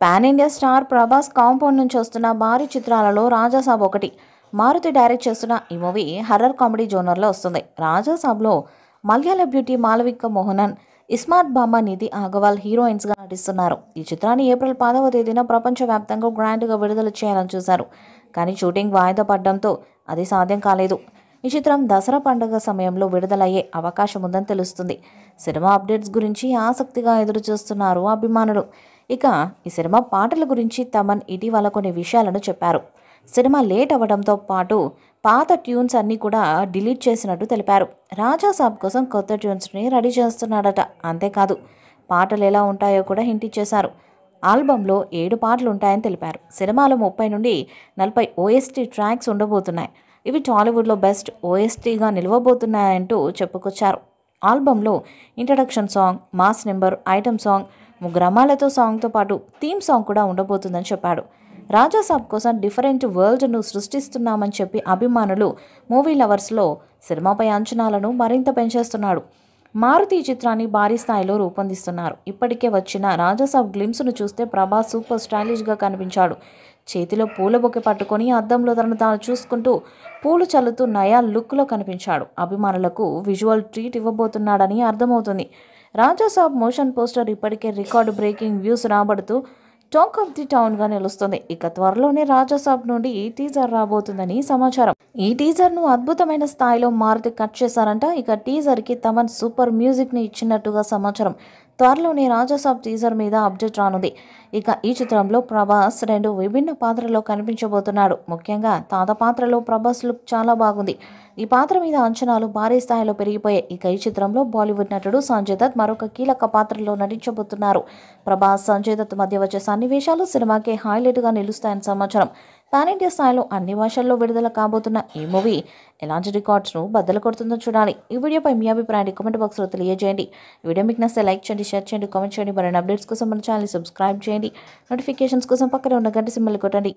Pan India star Prabhas compound నుంచి వస్తున్న భారీ చిత్రాలలో రాజాసాబ్ ఒకటి. మారుతి డైరెక్ట్ చేస్తున్న ఈ మూవీ హర్రర్ కామెడీ జోనర్లో వస్తుంది. రాజాసాబ్లో మలయాళ బ్యూటీ మాళవిక మోహనన్, ఇస్మార్ట్ బామ్మ నిధి అగర్వాల్ హీరోయిన్స్గా నటిస్తున్నారు. ఈ చిత్రాన్ని ఏప్రిల్ 10వ తేదీన ప్రపంచవ్యాప్తంగా గ్రాండ్గా విడుదల చేయాలని చూశారు. కానీ షూటింగ్ వాయిదా పడడంతో అది సాధ్యం కాలేదు. ఈ చిత్రం దసరా పండుగ సమయంలో విడుదలయ్యే అవకాశం ఉందని తెలుస్తుంది. సినిమా అప్డేట్స్ గురించి ఆసక్తిగా ఎదురు చూస్తున్నారు అభిమానులు. ఇక ఈ సినిమా పాటల గురించి తమన్ ఇటీవల కొన్ని విషయాలను చెప్పారు. సినిమా లేట్ అవ్వడంతో పాటు పాత ట్యూన్స్ అన్నీ కూడా డిలీట్ చేసినట్టు తెలిపారు. రాజాసాబ్ కోసం కొత్త ట్యూన్స్ని రెడీ చేస్తున్నాడట. అంతేకాదు పాటలు ఎలా ఉంటాయో కూడా హింట్ ఇచ్చేశారు. ఆల్బంలో 7 పాటలు ఉంటాయని తెలిపారు. సినిమాలో 30 నుండి 40 ఓఎస్టీ ట్రాక్స్ ఉండబోతున్నాయి. ఇవి టాలీవుడ్లో బెస్ట్ ఓఎస్టీగా నిలవబోతున్నాయంటూ చెప్పుకొచ్చారు. ఆల్బంలో introduction song, mass number, item song, ముగ్గురమ్మాలతో సాంగ్తో పాటు థీమ్ సాంగ్ కూడా ఉండబోతుందని చెప్పాడు. రాజాసాబ్ కోసం డిఫరెంట్ వరల్డ్ను సృష్టిస్తున్నామని చెప్పి అభిమానులు, మూవీ లవర్స్లో సినిమాపై అంచనాలను మరింత పెంచేస్తున్నాడు. మారుతి చిత్రాన్ని భారీ స్థాయిలో రూపొందిస్తున్నారు. ఇప్పటికే వచ్చిన రాజాసాబ్ గ్లిమ్స్ను చూస్తే ప్రభాస్ సూపర్ స్టైలిష్గా కనిపించాడు. చేతిలో పూల బొకే పట్టుకొని అద్దంలో తనను తాను చూసుకుంటూ పూలు చల్లుతూ నయా లుక్లో కనిపించాడు. అభిమానులకు విజువల్ ట్రీట్ ఇవ్వబోతున్నాడని అర్థమవుతుంది. రాజాసాబ్ మోషన్ పోస్టర్ ఇప్పటికే రికార్డు బ్రేకింగ్ వ్యూస్ రాబడుతూ టాక్ ఆఫ్ ది టౌన్గా నిలుస్తుంది. ఇక త్వరలోనే రాజాసాబ్ నుండి ఈ టీజర్ రాబోతుందని సమాచారం. ఈ టీజర్ను అద్భుతమైన స్థాయిలో మారుతి కట్ చేశారంట. ఇక టీజర్కి తమన్ సూపర్ మ్యూజిక్ని ఇచ్చినట్టుగా సమాచారం. త్వరలోనే రాజాసాబ్ టీజర్ మీద అప్డేట్ రానుంది. ఇక ఈ చిత్రంలో ప్రభాస్ 2 విభిన్న పాత్రలో కనిపించబోతున్నాడు. ముఖ్యంగా తాత పాత్రలో ప్రభాస్ లుక్ చాలా బాగుంది. ఈ పాత్ర మీద అంచనాలు భారీ స్థాయిలో పెరిగిపోయాయి. ఇక ఈ చిత్రంలో బాలీవుడ్ నటుడు సంజయ్ దత్ మరొక కీలక పాత్రలో నటించబోతున్నారు. ప్రభాస్, సంజయ్ దత్ మధ్య వచ్చే సన్నివేశాలు సినిమాకి హైలైట్గా నిలుస్తాయని సమాచారం. పాన్ ఇండియా స్థాయిలో అన్ని భాషల్లో విడుదల కాబోతున్న ఈ మూవీ ఎలాంటి రికార్డ్స్ను బద్దలు కొడుతుందో చూడాలి. ఈ వీడియోపై మీ అభిప్రాయాన్ని కామెంట్ బాక్స్లో తెలియజేయండి. ఈ వీడియో మీకు నచ్చితే లైక్ చేయండి, షేర్ చేయండి, కామెంట్ చేయండి. మరిన్ని అప్డేట్స్ కోసం మన ఛానల్ సబ్స్క్రైబ్ చేయండి. నోటిఫికేషన్స్ కోసం పక్కనే ఉన్న గంట సింబల్ కొట్టండి.